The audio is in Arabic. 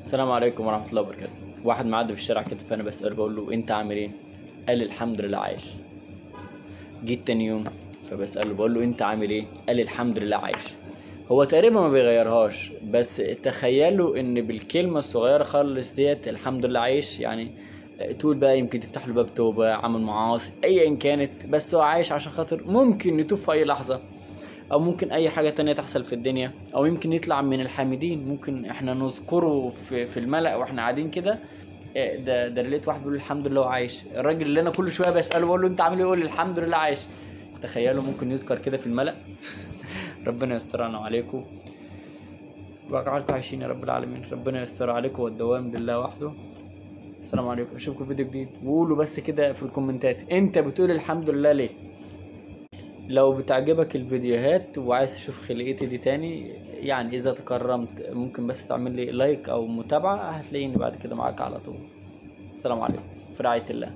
السلام عليكم ورحمة الله وبركاته. واحد معدي في الشارع كده، فأنا بسأله بقول له أنت عامل إيه؟ قال لي الحمد لله عايش. جيت تاني يوم فبسأله بقول له أنت عامل إيه؟ قال لي الحمد لله عايش. هو تقريبا ما بيغيرهاش، بس تخيلوا إن بالكلمة الصغيرة خالص ديت الحمد لله عايش يعني تقول بقى يمكن تفتح له باب توبة، عمل معاصي أيا كانت، بس هو عايش عشان خاطر ممكن يتوب في أي لحظة، او ممكن اي حاجة تانية تحصل في الدنيا، او يمكن يطلع من الحامدين، ممكن احنا نذكره في الملأ واحنا قاعدين كده. ده لقيت واحد بيقول الحمد لله وعايش. الراجل اللي انا كل شويه بساله بقول له انت عامل ايه، يقول لي الحمد لله عايش. تخيلوا ممكن يذكر كده في الملأ. ربنا يسترنا عليكم ويجعلكم عايشين يا رب العالمين. ربنا يستر عليكم والدوام بالله وحده. السلام عليكم، اشوفكم في فيديو جديد. وقولوا بس كده في الكومنتات انت بتقول الحمد لله ليه. لو بتعجبك الفيديوهات وعايز تشوف خلقتي دي تاني، يعني اذا تكرمت ممكن بس تعمل لي لايك او متابعة، هتلاقيني بعد كده معاك على طول. السلام عليكم، في رعاية الله.